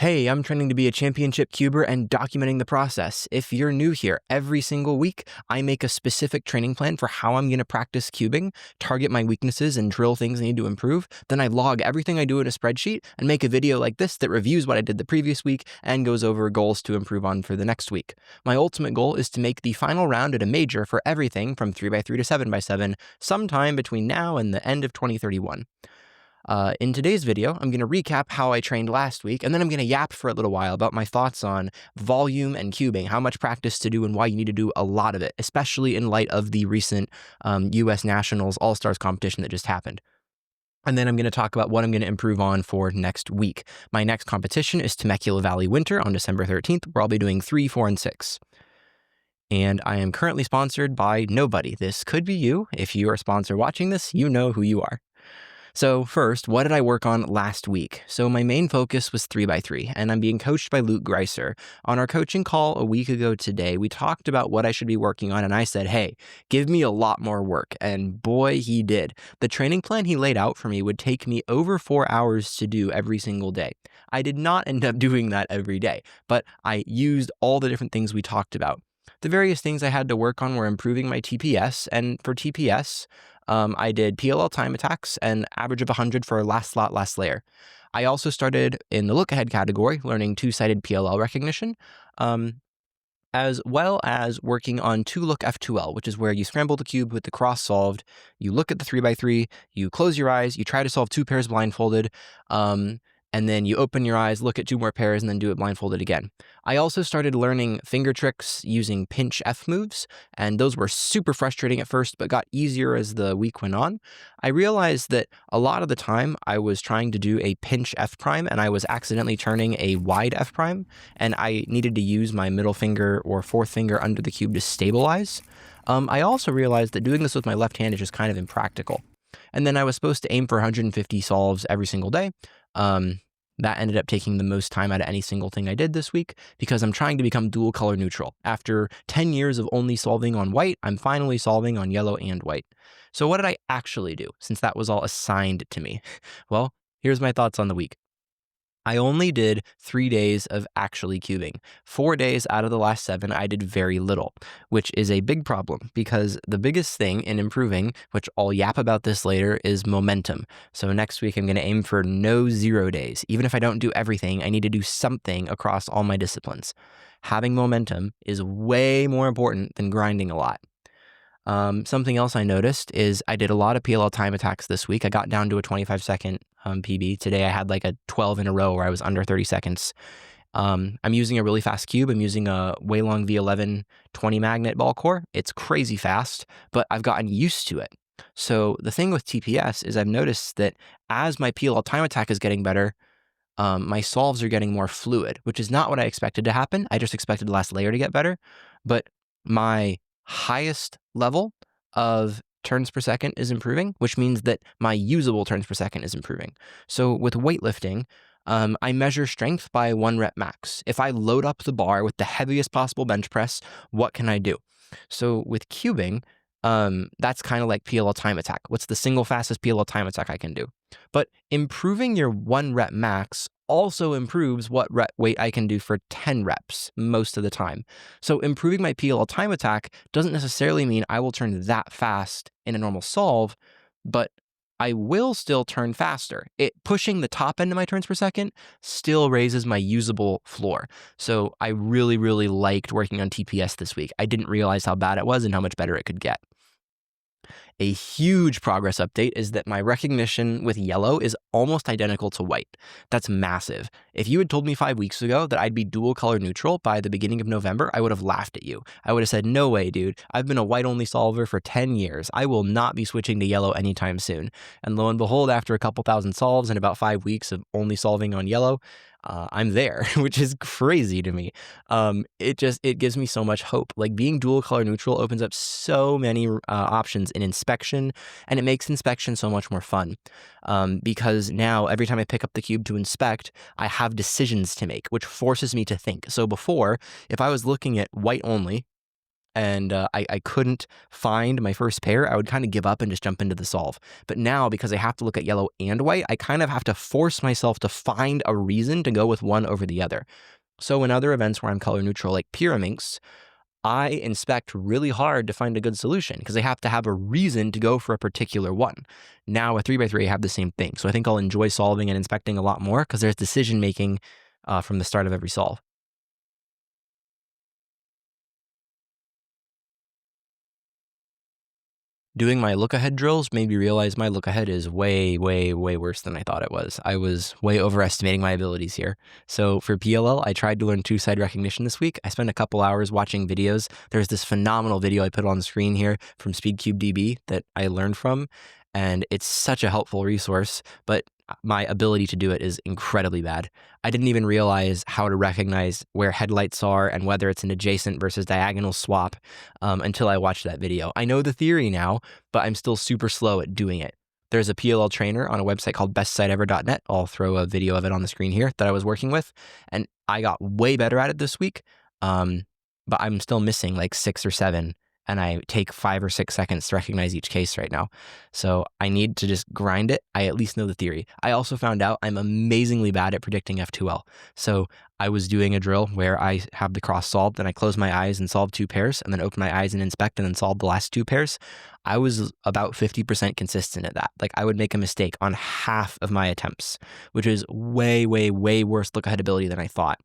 Hey, I'm training to be a championship cuber and documenting the process. If you're new here, every single week, I make a specific training plan for how I'm going to practice cubing, target my weaknesses, and drill things I need to improve. Then I log everything I do in a spreadsheet and make a video like this that reviews what I did the previous week and goes over goals to improve on for the next week. My ultimate goal is to make the final round at a major for everything from 3x3 to 7x7 sometime between now and the end of 2031. In today's video, I'm going to recap how I trained last week, and then I'm going to yap for a little while about my thoughts on volume and cubing, how much practice to do and why you need to do a lot of it, especially in light of the recent U.S. Nationals All-Stars competition that just happened. And then I'm going to talk about what I'm going to improve on for next week. My next competition is Temecula Valley Winter on December 13th, where I'll be doing 3, 4, and 6. And I am currently sponsored by nobody. This could be you. If you are a sponsor watching this, you know who you are. So first, what did I work on last week? So my main focus was 3x3, and I'm being coached by Luke Greiser. On our coaching call a week ago today, we talked about what I should be working on, and I said, hey, give me a lot more work. And boy, he did. The training plan he laid out for me would take me over 4 hours to do every single day. I did not end up doing that every day, but I used all the different things we talked about. The various things I had to work on were improving my TPS, and for TPS, I did PLL time attacks and average of 100 for last slot, last layer. I also started in the look ahead category, learning two-sided PLL recognition, as well as working on 2-look F2L, which is where you scramble the cube with the cross solved, you look at the 3x3, you close your eyes, you try to solve 2 pairs blindfolded, and then you open your eyes, look at 2 more pairs, and then do it blindfolded again. I also started learning finger tricks using pinch F moves, and those were super frustrating at first, but got easier as the week went on. I realized that a lot of the time I was trying to do a pinch F prime, and I was accidentally turning a wide F prime, and I needed to use my middle finger or 4th finger under the cube to stabilize. I also realized that doing this with my left hand is just kind of impractical. And then I was supposed to aim for 150 solves every single day. That ended up taking the most time out of any single thing I did this week because I'm trying to become dual color neutral. After 10 years of only solving on white, I'm finally solving on yellow and white. So what did I actually do since that was all assigned to me? Well, here's my thoughts on the week. I only did 3 days of actually cubing. 4 days out of the last 7, I did very little, which is a big problem because the biggest thing in improving, which I'll yap about this later, is momentum. So next week, I'm going to aim for no 0 days. Even if I don't do everything, I need to do something across all my disciplines. Having momentum is way more important than grinding a lot. Something else I noticed is I did a lot of PLL time attacks this week. I got down to a 25-second PB. Today I had like a 12 in a row where I was under 30 seconds. I'm using a really fast cube. I'm using a Waylong V11 20 magnet ball core. It's crazy fast, but I've gotten used to it. So the thing with TPS is I've noticed that as my PLL time attack is getting better, my solves are getting more fluid, which is not what I expected to happen. I just expected the last layer to get better, but my highest level of turns per second is improving, which means that my usable turns per second is improving. So with weightlifting, I measure strength by 1 rep max. If I load up the bar with the heaviest possible bench press, what can I do? So with cubing, that's kind of like PLL time attack. What's the single fastest PLL time attack I can do? But improving your 1 rep max also improves what rep weight I can do for 10 reps most of the time. So improving my PLL time attack doesn't necessarily mean I will turn that fast in a normal solve, but I will still turn faster. Pushing the top end of my turns per second still raises my usable floor. So I really, really liked working on TPS this week. I didn't realize how bad it was and how much better it could get. A huge progress update is that my recognition with yellow is almost identical to white. That's massive. If you had told me 5 weeks ago that I'd be dual color neutral by the beginning of November, I would have laughed at you. I would have said, no way, dude. I've been a white only solver for 10 years. I will not be switching to yellow anytime soon. And lo and behold, after a couple thousand solves and about 5 weeks of only solving on yellow, I'm there, which is crazy to me. It gives me so much hope. Like being dual color neutral opens up so many options in inspection, and it makes inspection so much more fun. Because now every time I pick up the cube to inspect, I have decisions to make, which forces me to think. So before, if I was looking at white only, and I couldn't find my first pair, I would kind of give up and just jump into the solve. But now, because I have to look at yellow and white, I kind of have to force myself to find a reason to go with one over the other. So in other events where I'm color neutral, like Pyraminx, I inspect really hard to find a good solution because I have to have a reason to go for a particular one. Now with 3x3, I have the same thing. So I think I'll enjoy solving and inspecting a lot more because there's decision making from the start of every solve. Doing my look-ahead drills made me realize my look-ahead is way, way, way worse than I thought it was. I was way overestimating my abilities here. So for PLL, I tried to learn two-side recognition this week. I spent a couple hours watching videos. There's this phenomenal video I put on the screen here from SpeedCubeDB that I learned from, and it's such a helpful resource, but my ability to do it is incredibly bad. I didn't even realize how to recognize where headlights are and whether it's an adjacent versus diagonal swap until I watched that video. I know the theory now, but I'm still super slow at doing it. There's a PLL trainer on a website called bestsiteever.net. I'll throw a video of it on the screen here that I was working with, and I got way better at it this week, but I'm still missing like 6 or 7. And I take 5 or 6 seconds to recognize each case right now. So I need to just grind it. I at least know the theory. I also found out I'm amazingly bad at predicting F2L. So I was doing a drill where I have the cross solved, then I close my eyes and solve 2 pairs, and then open my eyes and inspect and then solve the last 2 pairs. I was about 50% consistent at that. Like I would make a mistake on half of my attempts, which is way, way, way worse look-ahead ability than I thought.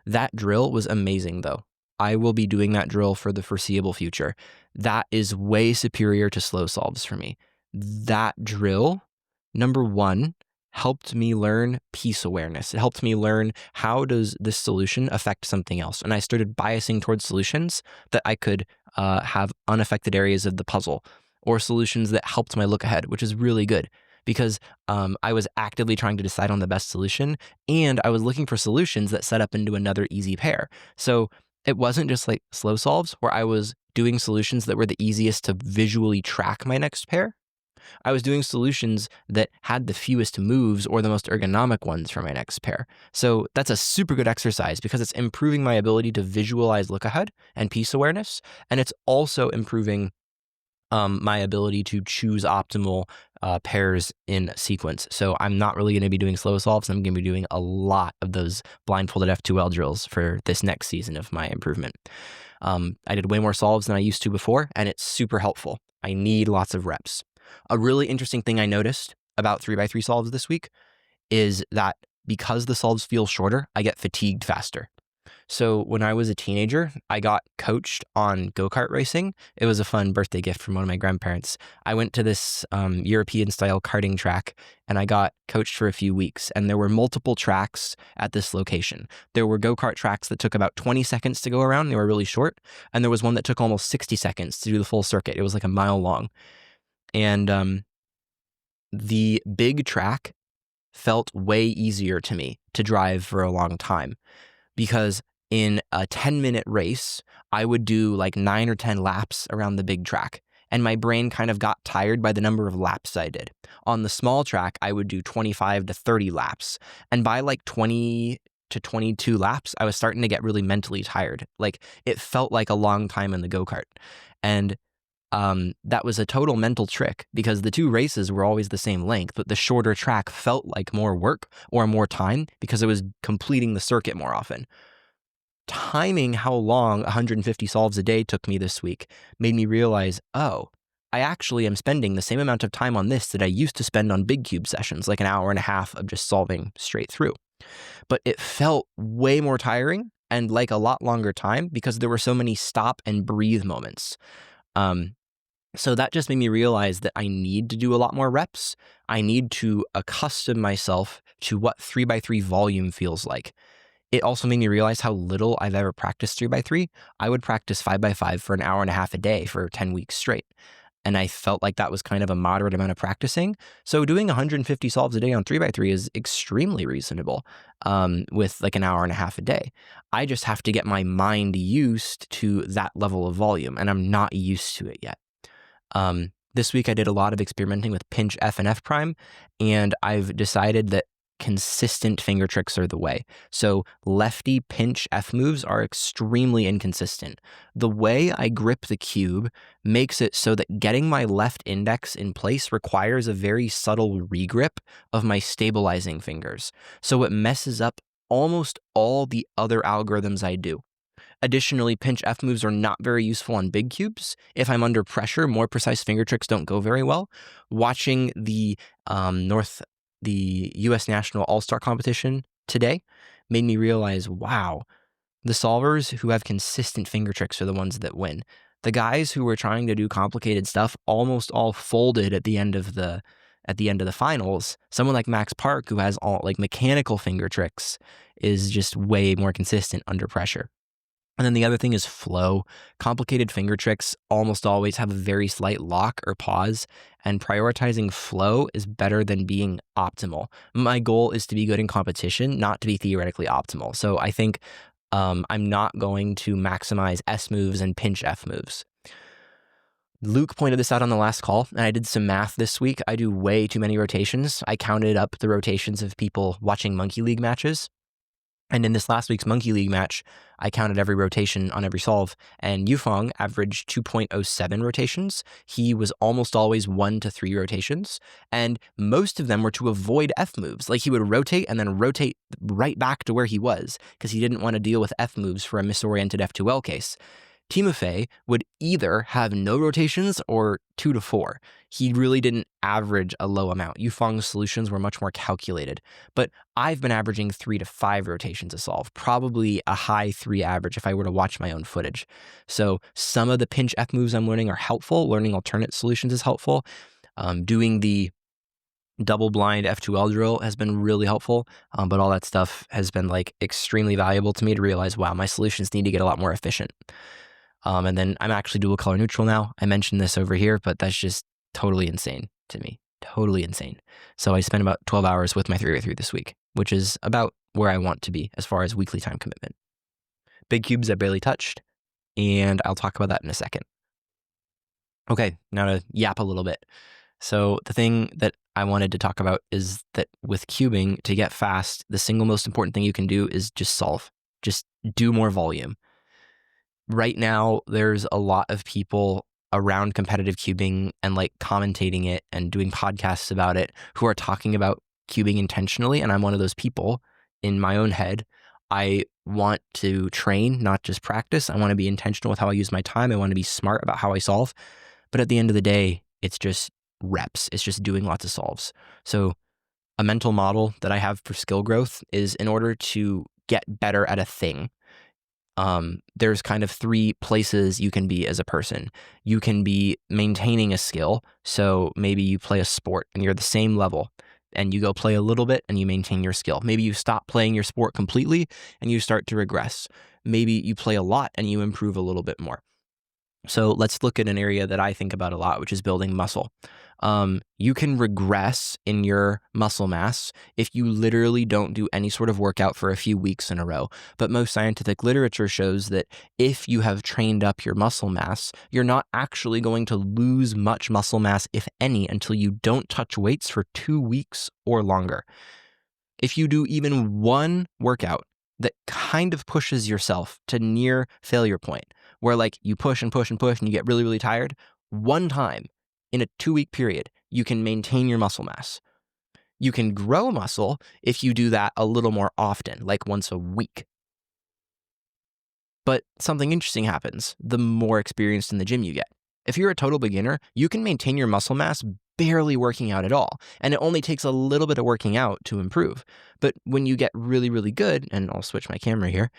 That drill was amazing though. I will be doing that drill for the foreseeable future. That is way superior to slow solves for me. That drill, number one, helped me learn piece awareness. It helped me learn how does this solution affect something else. And I started biasing towards solutions that I could have unaffected areas of the puzzle or solutions that helped my look ahead, which is really good because I was actively trying to decide on the best solution and I was looking for solutions that set up into another easy pair. So it wasn't just like slow solves where I was doing solutions that were the easiest to visually track my next pair. I was doing solutions that had the fewest moves or the most ergonomic ones for my next pair. So that's a super good exercise because it's improving my ability to visualize look ahead and piece awareness. And it's also improving my ability to choose optimal pairs in sequence. So I'm not really going to be doing slow solves. I'm going to be doing a lot of those blindfolded F2L drills for this next season of my improvement. I did way more solves than I used to before, and it's super helpful. I need lots of reps. A really interesting thing I noticed about 3x3 solves this week is that because the solves feel shorter, I get fatigued faster. So when I was a teenager, I got coached on go-kart racing. It was a fun birthday gift from one of my grandparents. I went to this European-style karting track, and I got coached for a few weeks. And there were multiple tracks at this location. There were go-kart tracks that took about 20 seconds to go around. They were really short. And there was one that took almost 60 seconds to do the full circuit. It was like a mile long. And the big track felt way easier to me to drive for a long time because in a 10-minute race, I would do like 9 or 10 laps around the big track. And my brain kind of got tired by the number of laps I did. On the small track, I would do 25 to 30 laps. And by like 20 to 22 laps, I was starting to get really mentally tired. Like it felt like a long time in the go-kart. And that was a total mental trick because the two races were always the same length, but the shorter track felt like more work or more time because it was completing the circuit more often. Timing how long 150 solves a day took me this week made me realize, oh, I actually am spending the same amount of time on this that I used to spend on big cube sessions, like an hour and a half of just solving straight through. But it felt way more tiring and like a lot longer time because there were so many stop and breathe moments. So that just made me realize that I need to do a lot more reps. I need to accustom myself to what 3x3 volume feels like. It also made me realize how little I've ever practiced 3x3. I would practice 5x5 for an hour and a half a day for 10 weeks straight. And I felt like that was kind of a moderate amount of practicing. So doing 150 solves a day on 3x3 is extremely reasonable with like an hour and a half a day. I just have to get my mind used to that level of volume, and I'm not used to it yet. This week I did a lot of experimenting with pinch F and F prime, and I've decided that consistent finger tricks are the way. So lefty pinch F moves are extremely inconsistent. The way I grip the cube makes it so that getting my left index in place requires a very subtle regrip of my stabilizing fingers. So it messes up almost all the other algorithms I do. Additionally, pinch F moves are not very useful on big cubes. If I'm under pressure, more precise finger tricks don't go very well. Watching the U.S. National All-Star competition today made me realize, wow, the solvers who have consistent finger tricks are the ones that win. The guys who were trying to do complicated stuff almost all folded at the end of the finals. Someone like Max Park, who has all like mechanical finger tricks, is just way more consistent under pressure. And then the other thing is flow. Complicated finger tricks almost always have a very slight lock or pause, and prioritizing flow is better than being optimal. My goal is to be good in competition, not to be theoretically optimal. So I think I'm not going to maximize S moves and pinch F moves. Luke pointed this out on the last call, and I did some math this week. I do way too many rotations. I counted up the rotations of people watching Monkey League matches. And in this last week's Monkey League match, I counted every rotation on every solve, and Yufeng averaged 2.07 rotations. He was almost always 1 to 3 rotations, and most of them were to avoid F moves. Like, he would rotate and then rotate right back to where he was because he didn't want to deal with F moves for a misoriented F2L case. Timofey would either have no rotations or 2 to 4. He really didn't average a low amount. Yufeng's solutions were much more calculated. But I've been averaging 3 to 5 rotations a solve, probably a high 3 average if I were to watch my own footage. So some of the pinch F moves I'm learning are helpful. Learning alternate solutions is helpful. Doing the double blind F2L drill has been really helpful, but all that stuff has been like extremely valuable to me to realize, wow, my solutions need to get a lot more efficient. And then I'm actually dual color neutral now. I mentioned this over here, but that's just totally insane to me. Totally insane. So I spent about 12 hours with my 3x3 this week, which is about where I want to be as far as weekly time commitment. Big cubes I barely touched, and I'll talk about that in a second. Okay, now to yap a little bit. So the thing that I wanted to talk about is that with cubing, to get fast, the single most important thing you can do is just solve. Just do more volume. Right now, there's a lot of people around competitive cubing and like commentating it and doing podcasts about it who are talking about cubing intentionally. And I'm one of those people in my own head. I want to train, not just practice. I want to be intentional with how I use my time. I want to be smart about how I solve. But at the end of the day, it's just reps. It's just doing lots of solves. So a mental model that I have for skill growth is, in order to get better at a thing, there's kind of 3 places you can be as a person. You can be maintaining a skill. So maybe you play a sport and you're the same level and you go play a little bit and you maintain your skill. Maybe you stop playing your sport completely and you start to regress. Maybe you play a lot and you improve a little bit more. So let's look at an area that I think about a lot, which is building muscle. You can regress in your muscle mass if you literally don't do any sort of workout for a few weeks in a row. But most scientific literature shows that if you have trained up your muscle mass, you're not actually going to lose much muscle mass, if any, until you don't touch weights for 2 weeks or longer. If you do even one workout that kind of pushes yourself to near failure point, where like you push and push and push and you get really, really tired, one time in a 2-week period, you can maintain your muscle mass. You can grow muscle if you do that a little more often, like once a week. But something interesting happens the more experienced in the gym you get. If you're a total beginner, you can maintain your muscle mass barely working out at all, and it only takes a little bit of working out to improve. But when you get really, really good, and I'll switch my camera here,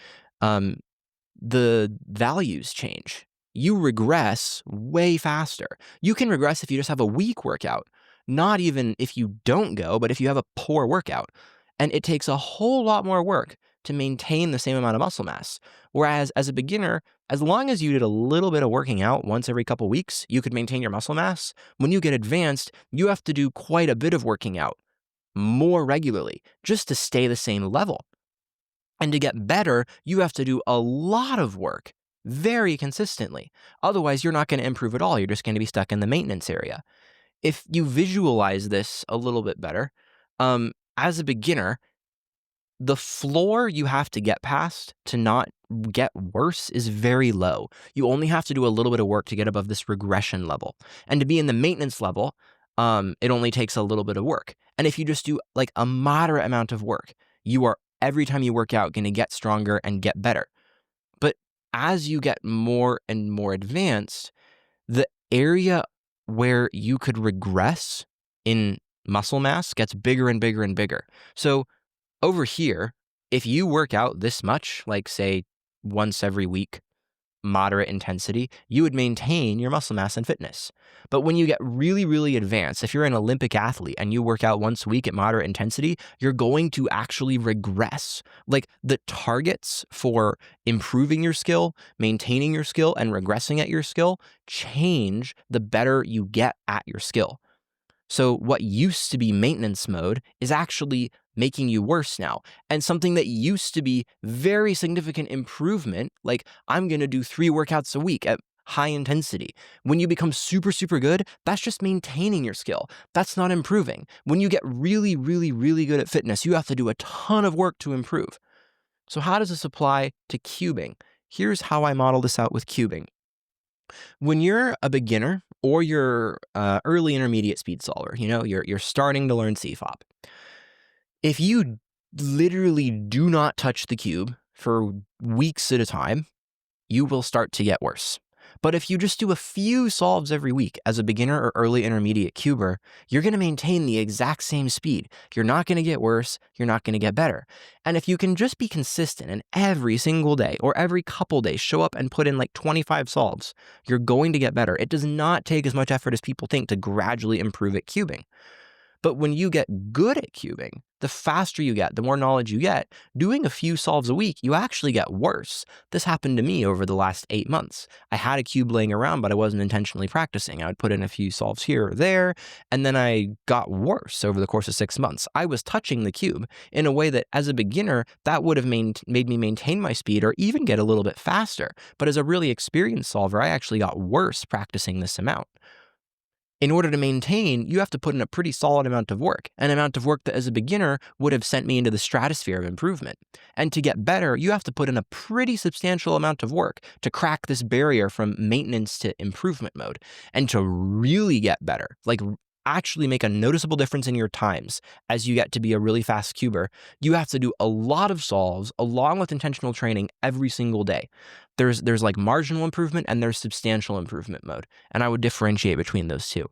the values change. You regress way faster. You can regress if you just have a weak workout, not even if you don't go, but if you have a poor workout. And it takes a whole lot more work to maintain the same amount of muscle mass. Whereas as a beginner, as long as you did a little bit of working out once every couple weeks, you could maintain your muscle mass. When you get advanced, you have to do quite a bit of working out more regularly just to stay the same level. And to get better, you have to do a lot of work very consistently. Otherwise, you're not going to improve at all. You're just going to be stuck in the maintenance area. If you visualize this a little bit better, as a beginner, the floor you have to get past to not get worse is very low. You only have to do a little bit of work to get above this regression level. And to be in the maintenance level, it only takes a little bit of work. And if you just do like a moderate amount of work, you are, every time you work out, going to get stronger and get better. But as you get more and more advanced, the area where you could regress in muscle mass gets bigger and bigger and bigger. So over here, if you work out this much, like say once every week, moderate intensity, you would maintain your muscle mass and fitness. But when you get really, really advanced, if you're an Olympic athlete and you work out once a week at moderate intensity, you're going to actually regress. Like the targets for improving your skill, maintaining your skill, and regressing at your skill change the better you get at your skill. So what used to be maintenance mode is actually making you worse now. And something that used to be very significant improvement, like I'm going to do 3 workouts a week at high intensity. When you become super, super good, that's just maintaining your skill. That's not improving. When you get really, really, really good at fitness, you have to do a ton of work to improve. So how does this apply to cubing? Here's how I model this out with cubing. When you're a beginner or you're early intermediate speed solver, you're starting to learn CFOP. If you literally do not touch the cube for weeks at a time, you will start to get worse. But if you just do a few solves every week as a beginner or early intermediate cuber, you're going to maintain the exact same speed. You're not going to get worse. You're not going to get better. And if you can just be consistent and every single day or every couple days show up and put in like 25 solves, you're going to get better. It does not take as much effort as people think to gradually improve at cubing. But when you get good at cubing, the faster you get, the more knowledge you get, doing a few solves a week, you actually get worse. This happened to me over the last 8 months. I had a cube laying around, but I wasn't intentionally practicing. I would put in a few solves here or there, and then I got worse over the course of 6 months. I was touching the cube in a way that, as a beginner, that would have made me maintain my speed or even get a little bit faster. But as a really experienced solver, I actually got worse practicing this amount. In order to maintain, you have to put in a pretty solid amount of work, an amount of work that as a beginner would have sent me into the stratosphere of improvement. And to get better, you have to put in a pretty substantial amount of work to crack this barrier from maintenance to improvement mode. And to really get better, like actually make a noticeable difference in your times as you get to be a really fast cuber, you have to do a lot of solves along with intentional training every single day. There's like marginal improvement and there's substantial improvement mode. And I would differentiate between those two.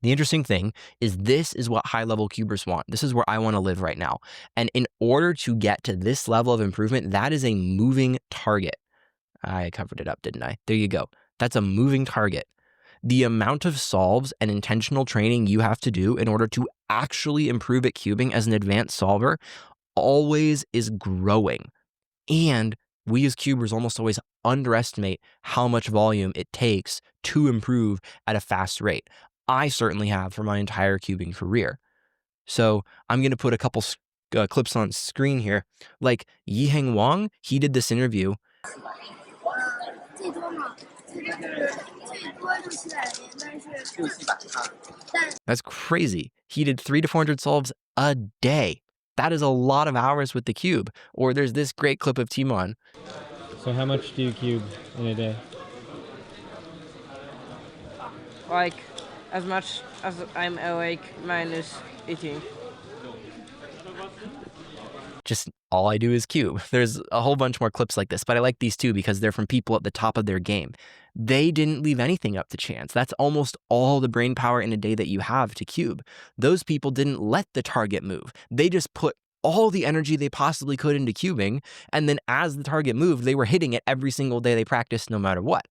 The interesting thing is this is what high-level cubers want. This is where I want to live right now. And in order to get to this level of improvement, that is a moving target. I covered it up, didn't I? There you go. That's a moving target. The amount of solves and intentional training you have to do in order to actually improve at cubing as an advanced solver always is growing. And we as cubers almost always underestimate how much volume it takes to improve at a fast rate. I certainly have for my entire cubing career. So I'm going to put a couple clips on screen here. Like Yiheng Wang, he did this interview. That's crazy. He did 300 to 400 solves a day. That is a lot of hours with the cube. Or there's this great clip of Timon. So how much do you cube in a day? Like as much as I'm awake minus eating. Just all I do is cube. There's a whole bunch more clips like this, but I like these two because they're from people at the top of their game. They didn't leave anything up to chance. That's almost all the brain power in a day that you have to cube. Those people didn't let the target move. They just put all the energy they possibly could into cubing, and then as the target moved, they were hitting it every single day they practiced no matter what.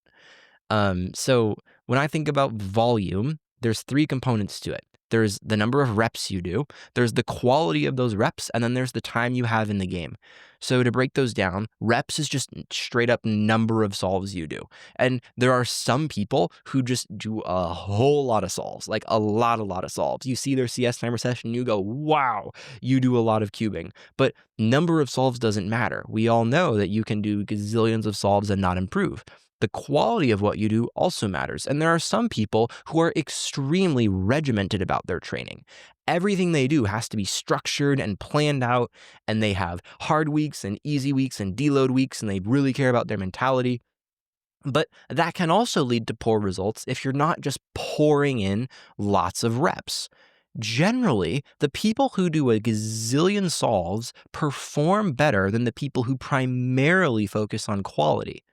So when I think about volume, there's 3 components to it. There's the number of reps you do, there's the quality of those reps, and then there's the time you have in the game. So to break those down, reps is just straight up number of solves you do. And there are some people who just do a whole lot of solves, like a lot of solves. You see their CS timer session, you go, wow, you do a lot of cubing. But number of solves doesn't matter. We all know that you can do gazillions of solves and not improve. The quality of what you do also matters. And there are some people who are extremely regimented about their training. Everything they do has to be structured and planned out, and they have hard weeks and easy weeks and deload weeks, and they really care about their mentality. But that can also lead to poor results if you're not just pouring in lots of reps. Generally, the people who do a gazillion solves perform better than the people who primarily focus on quality,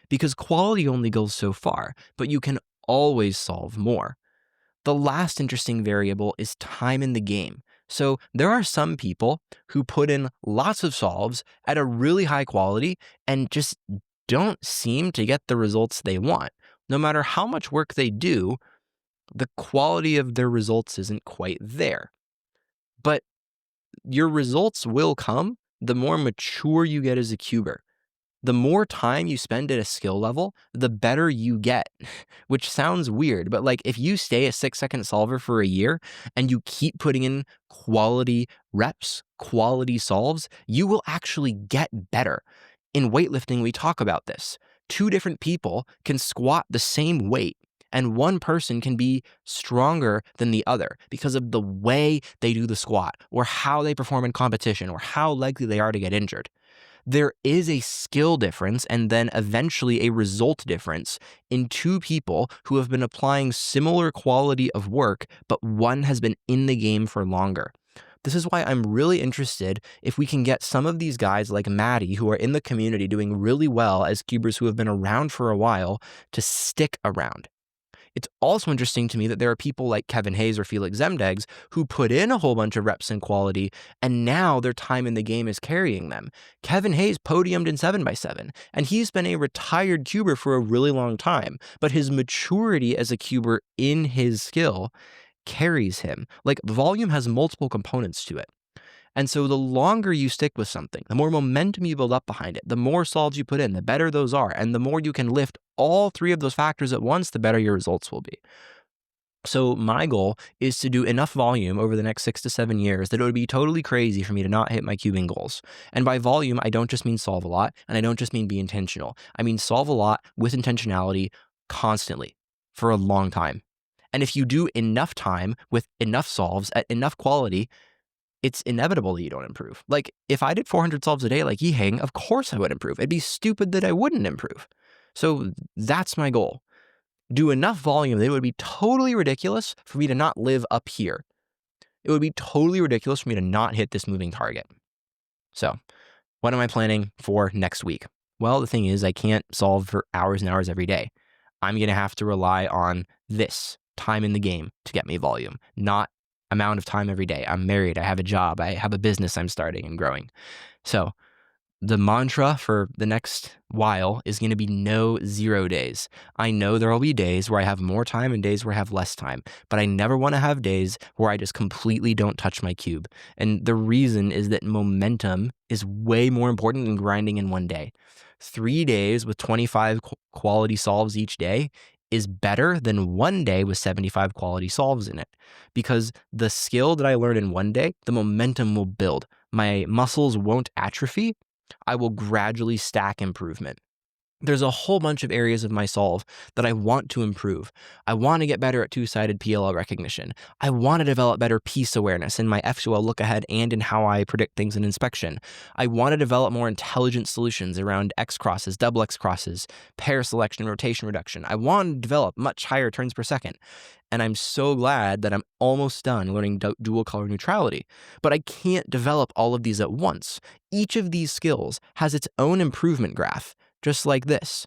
because quality only goes so far, but you can always solve more. The last interesting variable is time in the game. So there are some people who put in lots of solves at a really high quality and just don't seem to get the results they want. No matter how much work they do, the quality of their results isn't quite there. But your results will come the more mature you get as a cuber. The more time you spend at a skill level, the better you get, which sounds weird, but like if you stay a 6-second solver for a year and you keep putting in quality reps, quality solves, you will actually get better. In weightlifting, we talk about this. 2 different people can squat the same weight, and one person can be stronger than the other because of the way they do the squat, or how they perform in competition, or how likely they are to get injured. There is a skill difference and then eventually a result difference in 2 people who have been applying similar quality of work, but one has been in the game for longer. This is why I'm really interested if we can get some of these guys like Maddie, who are in the community doing really well as cubers who have been around for a while, to stick around. It's also interesting to me that there are people like Kevin Hayes or Felix Zemdegs who put in a whole bunch of reps and quality, and now their time in the game is carrying them. Kevin Hayes podiumed in 7x7, and he's been a retired cuber for a really long time, but his maturity as a cuber in his skill carries him. Like, volume has multiple components to it. And so the longer you stick with something, the more momentum you build up behind it, the more solves you put in, the better those are. And the more you can lift all 3 of those factors at once, the better your results will be. So my goal is to do enough volume over the next 6 to 7 years that it would be totally crazy for me to not hit my cubing goals. And by volume, I don't just mean solve a lot, and I don't just mean be intentional. I mean solve a lot with intentionality constantly for a long time. And if you do enough time with enough solves at enough quality, it's inevitable that you don't improve. Like, if I did 400 solves a day like Yiheng, of course I would improve. It'd be stupid that I wouldn't improve. So that's my goal. Do enough volume that it would be totally ridiculous for me to not live up here. It would be totally ridiculous for me to not hit this moving target. So what am I planning for next week? Well, the thing is, I can't solve for hours and hours every day. I'm going to have to rely on this time in the game to get me volume, not amount of time every day. I'm married. I have a job. I have a business I'm starting and growing. So the mantra for the next while is going to be no 0 days. I know there will be days where I have more time and days where I have less time, but I never want to have days where I just completely don't touch my cube. And the reason is that momentum is way more important than grinding in one day. 3 days with 25 quality solves each day is better than 1 day with 75 quality solves in it, because the skill that I learn in 1 day, the momentum will build. My muscles won't atrophy. I will gradually stack improvement. There's a whole bunch of areas of my solve that I want to improve. I want to get better at 2-sided PLL recognition. I want to develop better piece awareness in my F2L look ahead and in how I predict things in inspection. I want to develop more intelligent solutions around X crosses, double X crosses, pair selection, rotation reduction. I want to develop much higher turns per second. And I'm so glad that I'm almost done learning dual color neutrality. But I can't develop all of these at once. Each of these skills has its own improvement graph. Just like this.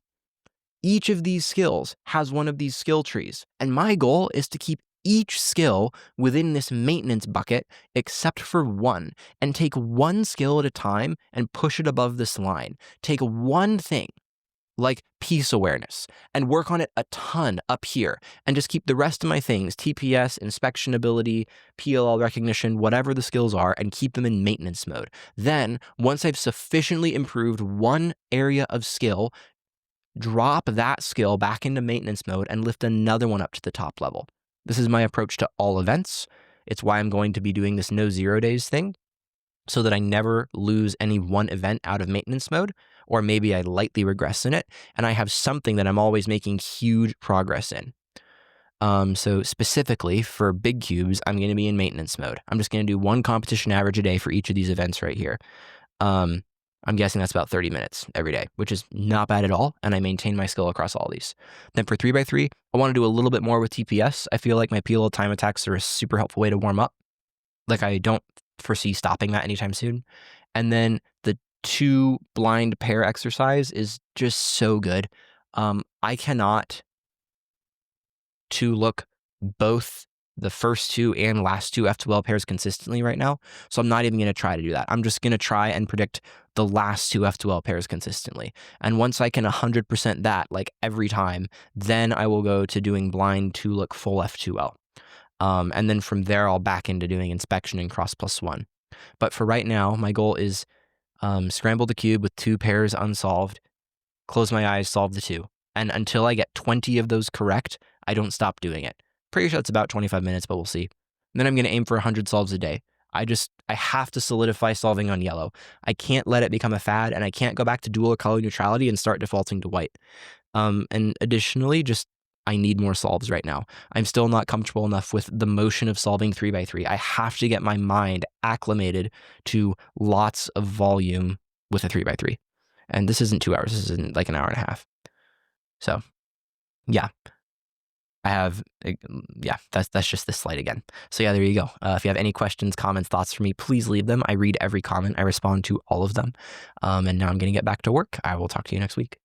Each of these skills has one of these skill trees, and my goal is to keep each skill within this maintenance bucket except for one, and take one skill at a time and push it above this line. Take one thing, like piece awareness, and work on it a ton up here, and just keep the rest of my things, TPS, inspection ability, PLL recognition, whatever the skills are, and keep them in maintenance mode. Then, once I've sufficiently improved one area of skill, drop that skill back into maintenance mode and lift another one up to the top level. This is my approach to all events. It's why I'm going to be doing this no 0 days thing, so that I never lose any one event out of maintenance mode, or maybe I lightly regress in it, and I have something that I'm always making huge progress in. So specifically for big cubes, I'm going to be in maintenance mode. I'm just going to do 1 competition average a day for each of these events right here. I'm guessing that's about 30 minutes every day, which is not bad at all, and I maintain my skill across all these. Then for 3x3, I want to do a little bit more with TPS. I feel like my PLO time attacks are a super helpful way to warm up. Like, I don't foresee stopping that anytime soon. And then the 2 blind pair exercise is just so good. I cannot to look both the first 2 and last 2 F2L pairs consistently right now. So I'm not even going to try to do that. I'm just going to try and predict the last 2 F2L pairs consistently. And once I can 100% that, like every time, then I will go to doing blind to look full F2L. And then from there, I'll back into doing inspection and cross +1. But for right now, my goal is scramble the cube with 2 pairs unsolved, close my eyes, solve the 2. And until I get 20 of those correct, I don't stop doing it. Pretty sure it's about 25 minutes, but we'll see. And then I'm going to aim for 100 solves a day. I have to solidify solving on yellow. I can't let it become a fad, and I can't go back to dual or color neutrality and start defaulting to white. And additionally, I need more solves right now. I'm still not comfortable enough with the motion of solving 3x3. I have to get my mind acclimated to lots of volume with a 3x3. And this isn't 2 hours. This isn't like an hour and a half. So, yeah. That's just this slide again. So yeah, there you go. If you have any questions, comments, thoughts for me, please leave them. I read every comment. I respond to all of them. And now I'm going to get back to work. I will talk to you next week.